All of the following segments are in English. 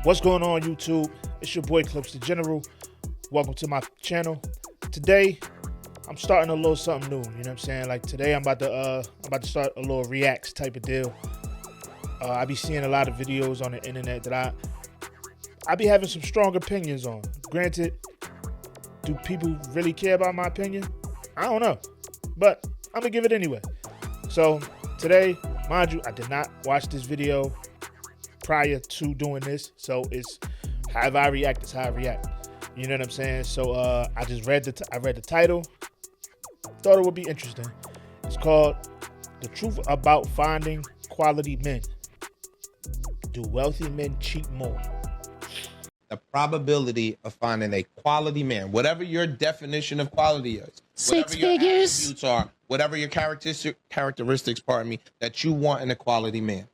What's going on, YouTube? It's your boy Clips the General. Welcome to my channel. Today, I'm starting a little something new. You know what I'm saying? Like today, I'm about to start a little reacts type of deal. I be seeing a lot of videos on the internet that I be having some strong opinions on. Granted, do people really care about my opinion? I don't know, but I'm gonna give it anyway. So today, mind you, I did not watch this video prior to doing this, so it's however I react is how I react. You know what I'm saying? So I just read the title, thought it would be interesting. It's called "The Truth About Finding Quality Men." Do wealthy men cheat more? The probability of finding a quality man, whatever your definition of quality is, Six whatever your figures. attributes are, whatever your characteristics, pardon me, that you want in a quality man.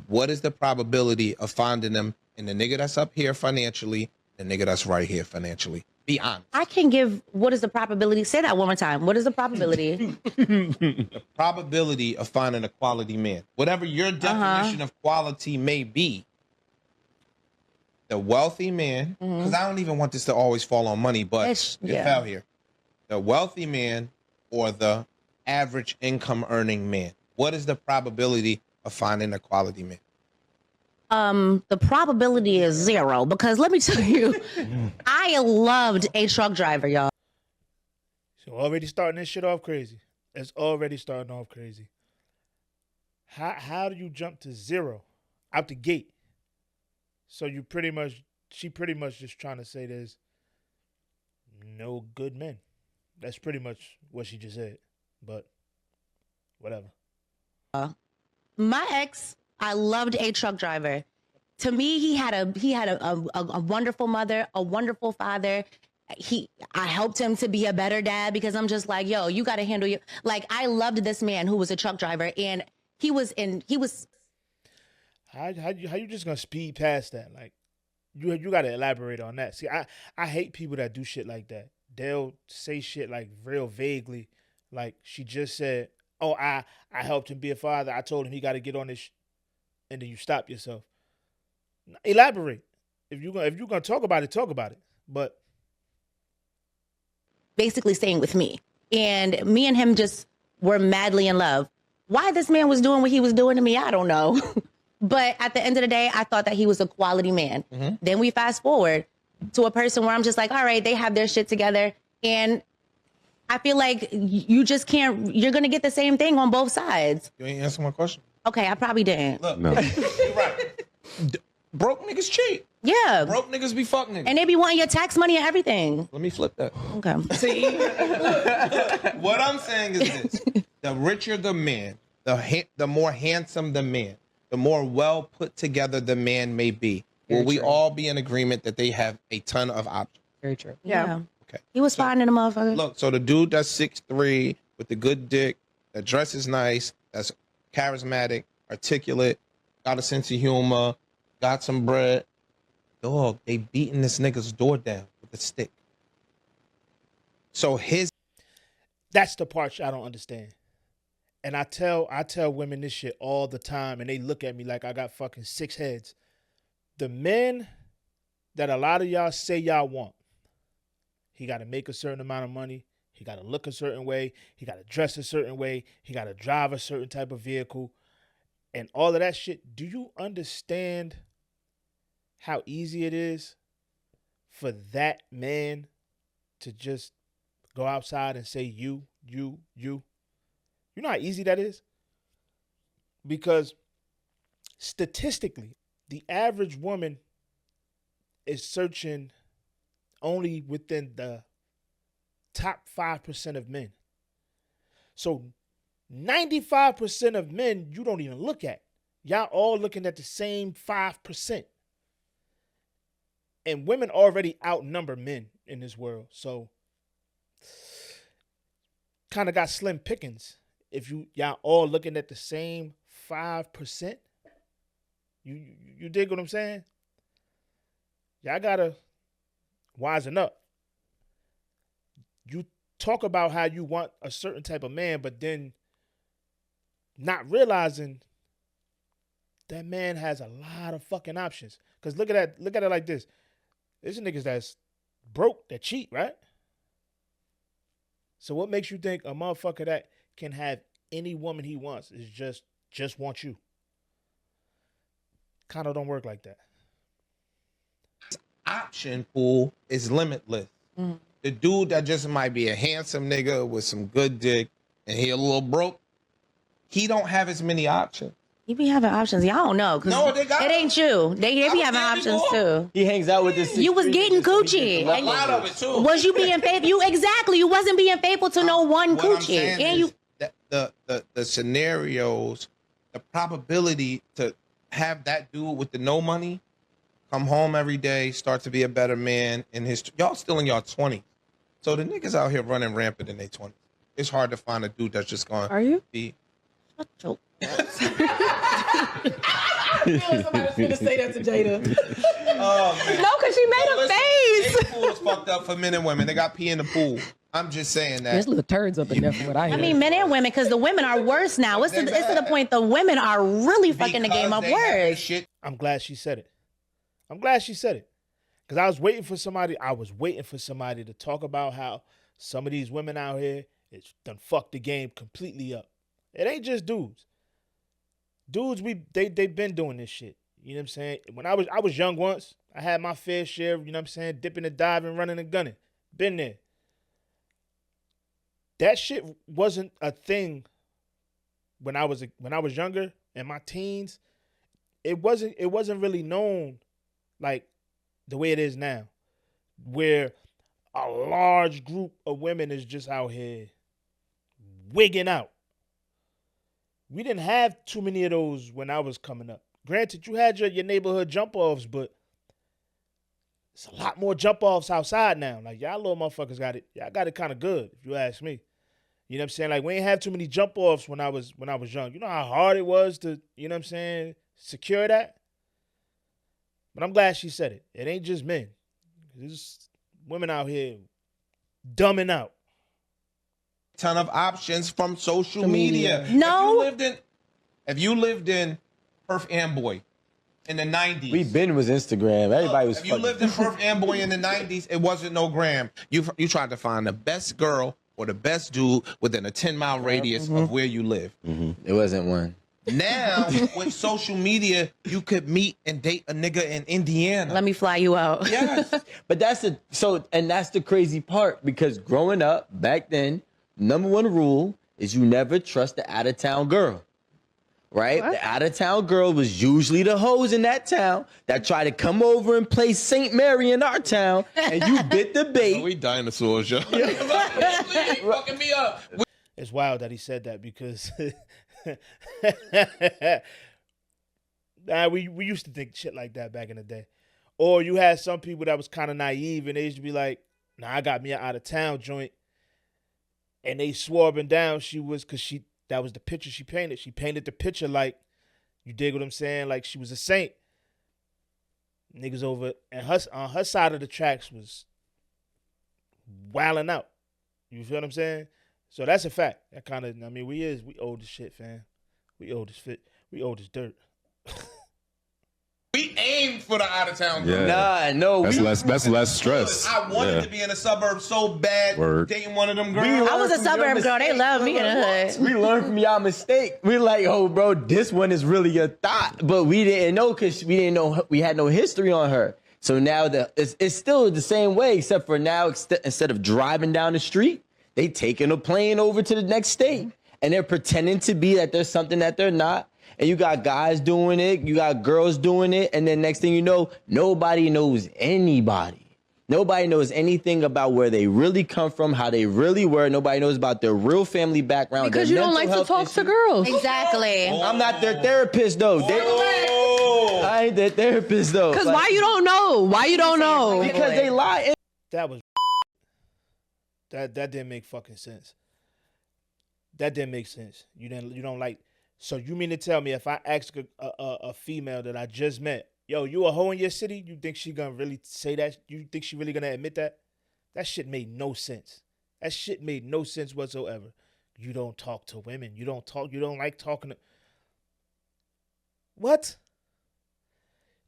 What is the probability of finding them in the nigga that's up here financially, the nigga that's right here financially? Be honest. I can give, what is the probability? Say that one more time. What is the probability? The probability of finding a quality man, whatever your definition of quality may be. The wealthy man, because I don't even want this to always fall on money, but it fell here. The wealthy man or the average income earning man. What is the probability of finding a quality man? The probability is 0 because let me tell you, I loved A Truck Driver, y'all. So already starting this shit off crazy. It's already starting off crazy. How do you jump to 0 out the gate? So she pretty much just trying to say there's no good men. That's pretty much what she just said. But whatever. My ex, I loved A Truck Driver. To me, he had a wonderful mother, a wonderful father. I helped him to be a better dad because I'm just like, yo, you got to handle your, like, I loved this man who was a truck driver, and he was How you just gonna speed past that? Like you gotta elaborate on that. See, I hate people that do shit like that. They'll say shit like real vaguely, like she just said, "Oh, I helped him be a father. I told him he got to get on this," and then you stop yourself. Elaborate. If you're gonna talk about it, talk about it. But basically staying with me, and me and him just were madly in love. Why this man was doing what he was doing to me, I don't know. But at the end of the day, I thought that he was a quality man. Then we fast forward to a person where I'm just like, all right, they have their shit together. And I feel like you just can't, you're going to get the same thing on both sides. You ain't answer my question. Okay, I probably didn't. Look, you're right. Broke niggas cheat. Yeah. Broke niggas be fuck niggas. And they be wanting your tax money and everything. Let me flip that. Okay. See, what I'm saying is this: the richer the man, the more handsome the man, the more well put together the man may be. Will we all be in agreement that they have a ton of options? Very true. Yeah. Okay. He was finding a motherfucker. Look, so the dude that's 6'3" with the good dick, that dresses nice, that's charismatic, articulate, got a sense of humor, got some bread. Dog, they beating this nigga's door down with a stick. So that's the part I don't understand. And I tell women this shit all the time, and they look at me like I got fucking 6 heads. The men that a lot of y'all say y'all want, he got to make a certain amount of money. He got to look a certain way. He got to dress a certain way. He got to drive a certain type of vehicle. And all of that shit. Do you understand how easy it is for that man to just go outside and say you? You know how easy that is? Because statistically, the average woman is searching only within the top 5% of men. So 95% of men you don't even look at. Y'all all looking at the same 5%. And women already outnumber men in this world. So kind of got slim pickings. If y'all all looking at the same 5%, you dig what I'm saying? Y'all gotta wisen up. You talk about how you want a certain type of man, but then not realizing that man has a lot of fucking options. Cause look at it like this. There's niggas that's broke that cheat, right? So what makes you think a motherfucker that can have any woman he wants is just want you? Kind of don't work like that. Option pool is limitless. The dude that just might be a handsome nigga with some good dick and he a little broke, he don't have as many options. He be having options. Y'all don't know. No, they got it ain't you. They be having options too. He hangs out with this. You was getting coochie. A lot of it too. Was you being faithful? You wasn't being faithful to no one What I'm coochie. saying And is you that the scenarios, the probability to have that dude with the no money come home every day, start to be a better man in his. Y'all still in y'all 20s, so the niggas out here running rampant in their 20s. It's hard to find a dude that's just going. Are you? Be. Oh. Somebody's gonna say that to Jada. Oh man. No, because she made a face. The pool is fucked up for men and women. They got pee in the pool. I'm just saying that. There's little turds up in there from what I hear. I mean, men and women, because the women are worse now. It's to the point the women are really fucking the game up Because they have worse. shit. I'm glad she said it. Because I was waiting for somebody to talk about how some of these women out here it's done fucked the game completely up. It ain't just dudes. Dudes, they've been doing this shit. You know what I'm saying? When I was young once, I had my fair share, you know what I'm saying, dipping and diving, running and gunning. Been there. That shit wasn't a thing when I was younger, in my teens. It wasn't really known like the way it is now, where a large group of women is just out here wigging out. We didn't have too many of those when I was coming up. Granted, you had your neighborhood jump-offs, but it's a lot more jump-offs outside now. Like, y'all little motherfuckers got it. Y'all got it kind of good, if you ask me. You know what I'm saying? Like, we ain't have too many jump-offs when I was young. You know how hard it was to, you know what I'm saying, secure that? But I'm glad she said it. It ain't just men. There's women out here dumbing out. Ton of options from social media. No. If you lived in Perth Amboy in the 90s. We been was Instagram. Everybody was. If you lived in Perth Amboy in the 90s, it wasn't no gram. You tried to find the best girl or the best dude within a 10-mile radius of where you live. It wasn't one. Now, with social media, you could meet and date a nigga in Indiana. Let me fly you out. Yes. But that's the crazy part, because growing up back then, number one rule is you never trust the out of town girl. Right? What? The out of town girl was usually the hoes in that town that try to come over and play St. Mary in our town, and you bit the bait. We dinosaurs, yo. Fucking me up. It's wild that he said that because we used to think shit like that back in the day. Or you had some people that was kind of naive and they used to be like, nah, I got me an out of town joint. And they swore up and down that was the picture she painted. She painted the picture like, you dig what I'm saying? Like she was a saint. Niggas over and on her side of the tracks was wilding out. You feel what I'm saying? So that's a fact. That kind of, I mean, we old as shit, fam. We old as dirt. We aimed for the out of town girl. Yeah. Nah, no. That's less stress. I wanted to be in the suburbs so bad, Word. dating one of them girls. I was a suburb girl. They love me in the hood. We learned from y'all mistake. We like, oh, bro, this one is really a thought. But we didn't know because we didn't know we had no history on her. So now it's still the same way, except for now, instead of driving down the street, they taking a plane over to the next state. And they're pretending to be that there's something that they're not. And you got guys doing it, you got girls doing it, and then next thing you know, nobody knows anybody. Nobody knows anything about where they really come from, how they really were. Nobody knows about their real family background. Because you don't like to talk to girls. Exactly. I'm not their therapist, though. I ain't their therapist, though. Because why you don't know? Why you don't know? Because they lie. That was that didn't make fucking sense. That didn't make sense. You don't like. So you mean to tell me if I ask a female that I just met, yo, you a hoe in your city? You think she gonna really say that? You think she really gonna admit that? That shit made no sense. That shit made no sense whatsoever. You don't talk to women. You don't like talking to. What?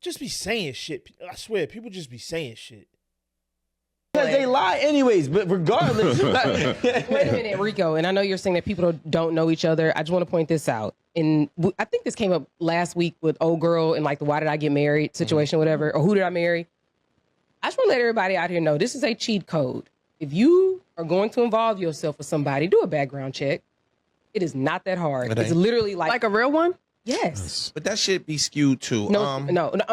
Just be saying shit. I swear, people just be saying shit. Because they lie anyways, but regardless. Wait a minute, Rico, and I know you're saying that people don't know each other. I just want to point this out. And I think this came up last week with old girl and like the why did I get married situation, whatever, or who did I marry? I just want to let everybody out here know this is a cheat code. If you are going to involve yourself with somebody, do a background check. It is not that hard. It's literally like a real one. Yes. But that shit be skewed too. No, I'm talking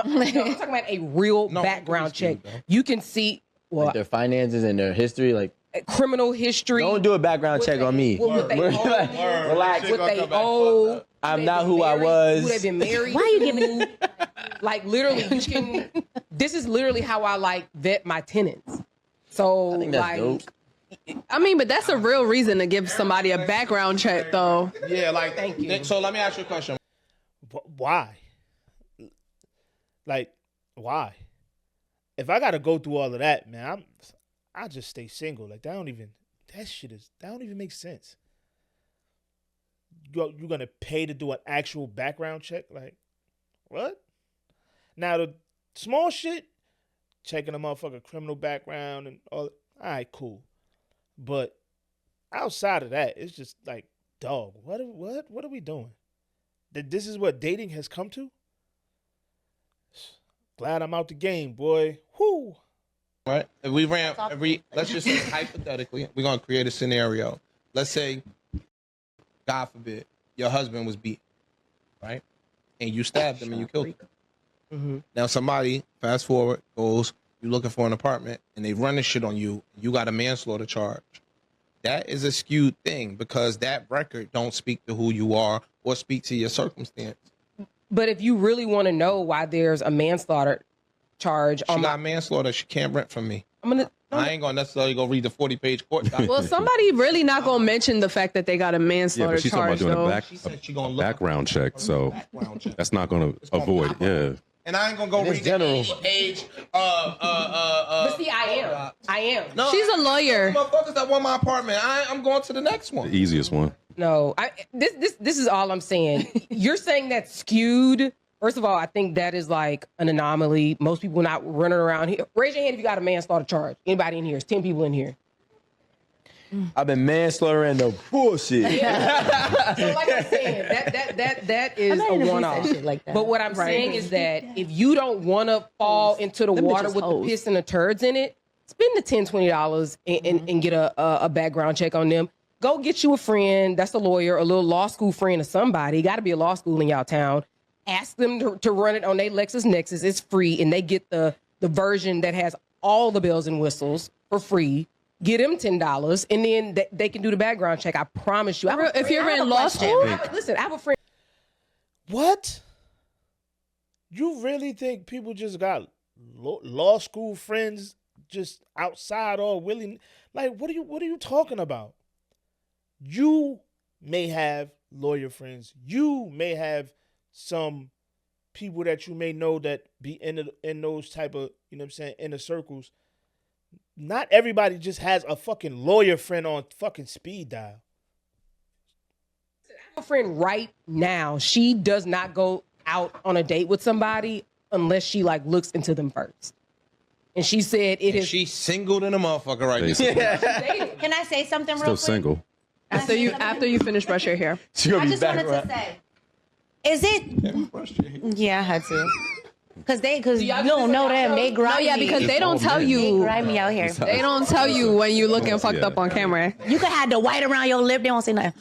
about a real background check. You can see like their finances and their history, like criminal history. Don't do a background check on me. Relax. What they owe. I'm not who I was. Who they've been married. Why are you giving? Like literally, you can. This is literally how I like vet my tenants. So I think that's like. dope. I mean, but that's a real reason to give somebody a background check, though. Yeah, like Thank you. So let me ask you a question. Why? Like, why? If I gotta go through all of that, man, I just stay single. Like that don't even make sense. You're gonna pay to do an actual background check? Like, what? Now the small shit, checking a motherfucker criminal background and all right, cool. But outside of that, it's just like, dog, what are we doing? That this is what dating has come to? Glad I'm out the game, boy. Whoo. Right? If we let's just say hypothetically, we're gonna create a scenario. Let's say, God forbid, your husband was beaten, right? And you stabbed him and you killed him. Mm-hmm. Now somebody, fast forward, goes, you're looking for an apartment and they run this shit on you. You got a manslaughter charge. That is a skewed thing because that record don't speak to who you are or speak to your circumstance. But if you really want to know why there's a manslaughter charge She got manslaughter. She can't rent from me. I ain't gonna necessarily go read the 40-page court document. Well, somebody really not gonna mention the fact that they got a Yeah, manslaughter but she's talking charge, about doing though. She said she gonna look background check, so background check. that's not going to avoid. Yeah. And I ain't gonna go read general. the page. But see, I am. No, She's a lawyer. Motherfuckers that want my apartment. I'm going to the next one. The easiest one. No, this is all I'm saying. You're saying that's skewed. First of all, I think that is like an anomaly. Most people not running around here. Raise your hand if you got a manslaughter charge. Anybody in here? It's 10 people in here. I've been manslaughtering the bullshit. So like I'm saying, that is a one-off. Like that. But what I'm saying is that if you don't want to fall into the water bitches with hoes. the piss and the turds in it, spend the $10, $20 and get a background check on them. Go get you a friend that's a lawyer, a little law school friend of somebody. Got to be a law school in y'all town. Ask them to run it on their LexisNexis. It's free, and they get the version that has all the bells and whistles for free. Get them $10, and then they can do the background check. I promise you. If you're in law school, Listen, I have a friend. What? You really think people just got law school friends just outside all willing? Like, what are you talking about? You may have lawyer friends. You may have some people that you may know that be in those type of, you know what I'm saying, inner circles. Not everybody just has a fucking lawyer friend on fucking speed dial. I have a friend right now. She does not go out on a date with somebody unless she like looks into them first. And she said it is. She's single than a motherfucker right now. Basically. Can I say something real Still quick? single. after you finish brush your hair. She gonna I be just back wanted around. to say, is it? Yeah, I had to. Cause you don't know them. They grimy. No, yeah, because they don't tell They you. grimy out here. They don't tell you when you looking fucked Yeah. up on camera. You could have the white around your lip. They won't say nothing.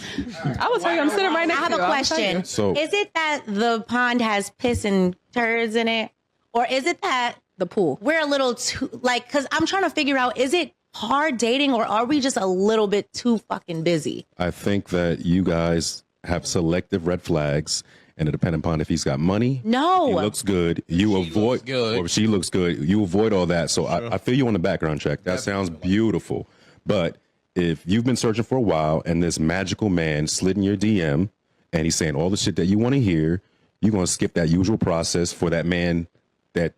I will tell you, I'm sitting right I next have to you. a I'll tell you. question. So- Is it that the pond has piss and turds in it, or is it that The pool. we're a little too like? Cause I'm trying to figure out: is it hard dating, or are we just a little bit too fucking busy? I think that you guys have selective red flags, and it depends upon if he's got money. No. He looks good. You avoid, good. or she looks good. You avoid all that. So I feel you on the background check. That sounds beautiful. But if you've been searching for a while and this magical man slid in your DM and he's saying all the shit that you want to hear, you're going to skip that usual process for that man that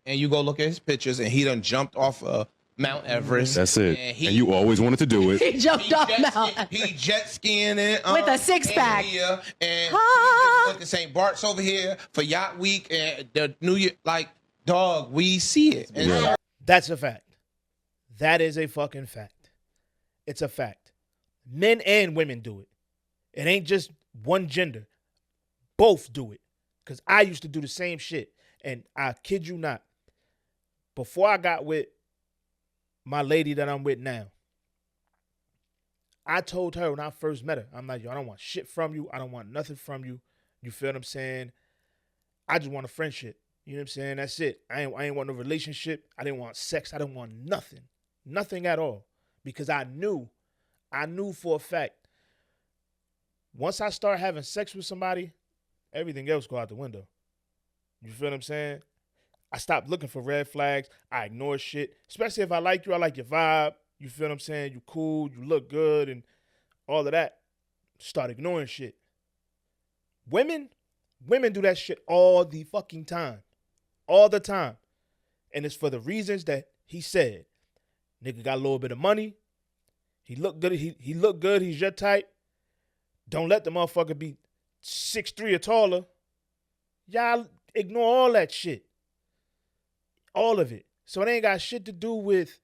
And you go look at his pictures and he done jumped off a Mount Everest. That's it. And And you always wanted to do it. He jumped off Mount. He jet skiing it With a six-pack. And Ah. he went to St. Bart's over here for Yacht Week and the New Year. Like, dog, we see it. And Yeah. That's a fact. That is a fucking fact. It's a fact. Men and women do it. It ain't just one gender. Both do it. Because I used to do the same shit. And I kid you not, before I got with my lady that I'm with now, I told her when I first met her, I'm like, yo, I don't want shit from you. I don't want nothing from you. You feel what I'm saying? I just want a friendship. You know what I'm saying? That's it. I ain't want no relationship. I didn't want sex. I didn't want nothing. Nothing at all. Because I knew for a fact, once I start having sex with somebody, everything else go out the window. You feel what I'm saying? I stopped looking for red flags. I ignore shit. Especially if I like you, I like your vibe. You feel what I'm saying? You cool, you look good, and all of that. Start ignoring shit. Women do that shit all the fucking time. All the time. And it's for the reasons that he said. Nigga got a little bit of money. He look good. He look good. He's your type. Don't let the motherfucker be 6'3" or taller. Y'all ignore all that shit. All of it. So it ain't got shit to do with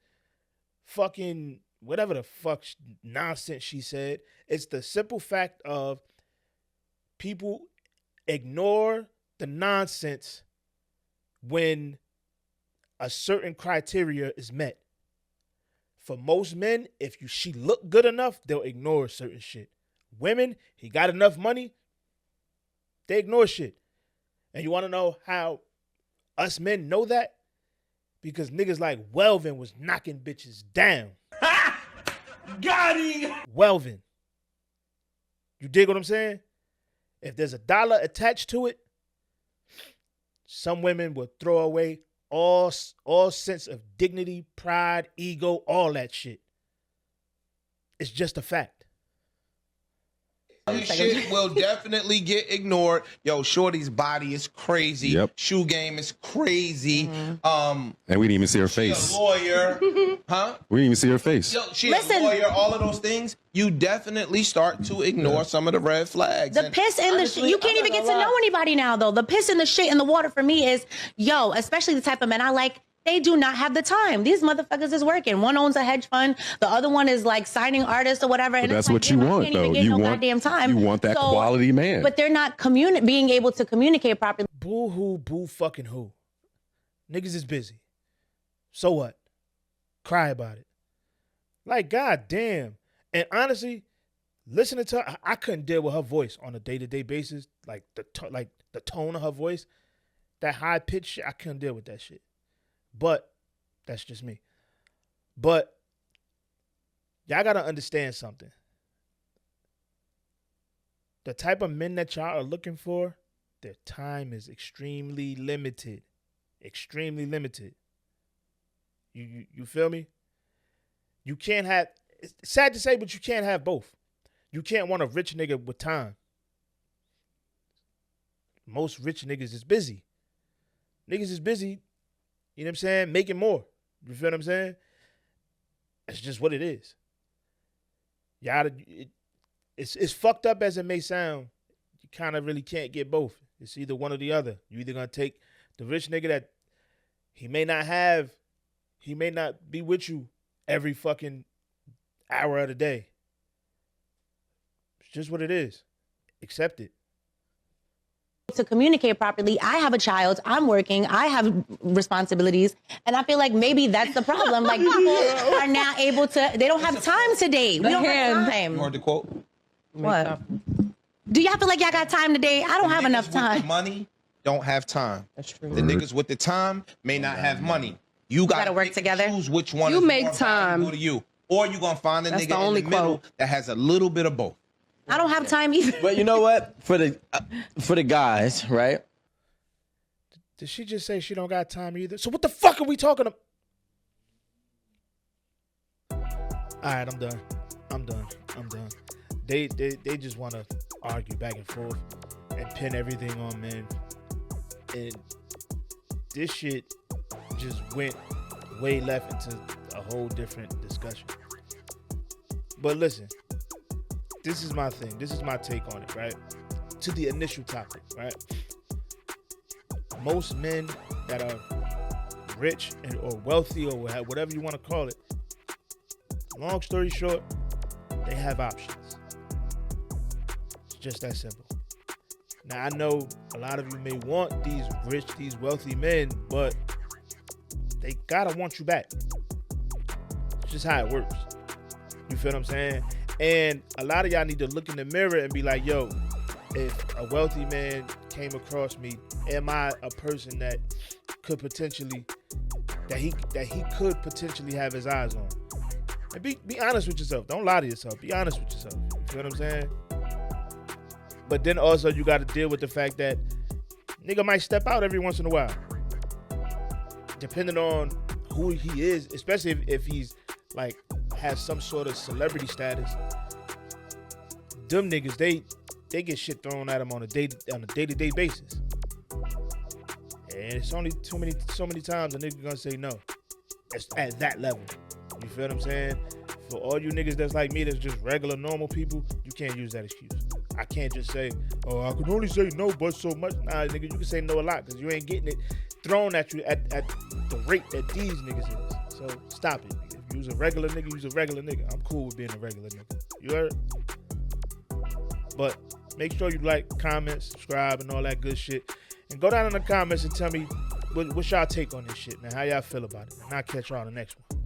fucking whatever the fuck nonsense she said. It's the simple fact of people ignore the nonsense when a certain criteria is met. For most men, if she look good enough, they'll ignore certain shit. Women, he got enough money, they ignore shit. And you want to know how us men know that? Because niggas like Welvin was knocking bitches down. got him. Welvin. You dig what I'm saying? If there's $1 attached to it, some women will throw away all sense of dignity, pride, ego, all that shit. It's just a fact. This shit will definitely get ignored. Yo, Shorty's body is crazy. Yep. Shoe game is crazy. And we didn't even see her She face. a lawyer. Huh? We didn't even see her face. Yo, she Listen. a lawyer, all of those things. You definitely start to ignore some of the red flags. The And piss and the shit. honestly, You can't I'm even not get to gonna know lie. anybody now, though. The piss and the shit in the water for me is, yo, especially the type of men I like, they do not have the time. These motherfuckers is working. One owns a hedge fund. The other one is like signing artists or whatever. But And that's it's like, what you damn, I want, can't even though. get You no want goddamn time. you want that So- quality man. But they're not being able to communicate properly. Boo hoo, boo fucking who. Niggas is busy. So what? Cry about it. Like, goddamn. And honestly, listening to her, I couldn't deal with her voice on a day-to-day basis. Like the tone of her voice, that high pitched shit, I couldn't deal with that shit. But that's just me. But y'all gotta understand something. The type of men that y'all are looking for, their time is extremely limited. Extremely limited. You feel me? You can't have, it's sad to say, but you can't have both. You can't want a rich nigga with time. Most rich niggas is busy. Niggas is busy, you know what I'm saying, making more. You feel what I'm saying? It's just what it is. Y'all, it's fucked up as it may sound. You kind of really can't get both. It's either one or the other. You either gonna take the rich nigga that he may not be with you every fucking hour of the day. It's just what it is. Accept it. To communicate properly. I have a child. I'm working. I have responsibilities. And I feel like maybe that's the problem. Like, people are now able to, they don't have time today. We don't have You time. heard the quote? What? Do y'all feel like y'all got time today? I don't have Niggas enough with the time. money don't have time. That's true. The niggas with the time may not have money. You gotta work pick and together. Choose which one You is make more time. valuable to you, or you gonna find a That's nigga the only in the middle quote. that has a little bit of both. I don't have time either. But you know what? For the guys, right? Did she just say she don't got time either? So what the fuck are we talking about? All right, I'm done. They just want to argue back and forth and pin everything on men. And this shit just went way left into a whole different discussion. But listen, this is my thing. This is my take on it, right? To the initial topic, right? Most men that are rich or wealthy or whatever you want to call it, long story short, they have options. It's just that simple. Now, I know a lot of you may want these rich, these wealthy men, but they gotta want you back. It's just how it works. You feel what I'm saying? And a lot of y'all need to look in the mirror and be like, yo, if a wealthy man came across me, am I a person that could potentially, that he could potentially have his eyes on? And be honest with yourself. Don't lie to yourself. Be honest with yourself. You feel what I'm saying? But then also you got to deal with the fact that nigga might step out every once in a while. Depending on who he is, especially if he's like has some sort of celebrity status. Them niggas, they get shit thrown at them on a day-to-day basis. And it's only so many times a nigga gonna say no. It's at that level. You feel what I'm saying? For all you niggas that's like me, that's just regular, normal people, you can't use that excuse. I can't just say, oh, I can only say no, but so much. Nah, nigga, you can say no a lot because you ain't getting it thrown at you at the rate that these niggas is. So stop it. If you was a regular nigga, use a regular nigga. I'm cool with being a regular nigga. You heard? But make sure you like, comment, subscribe, and all that good shit. And go down in the comments and tell me what's y'all take on this shit, man. How y'all feel about it. And I'll catch y'all on the next one.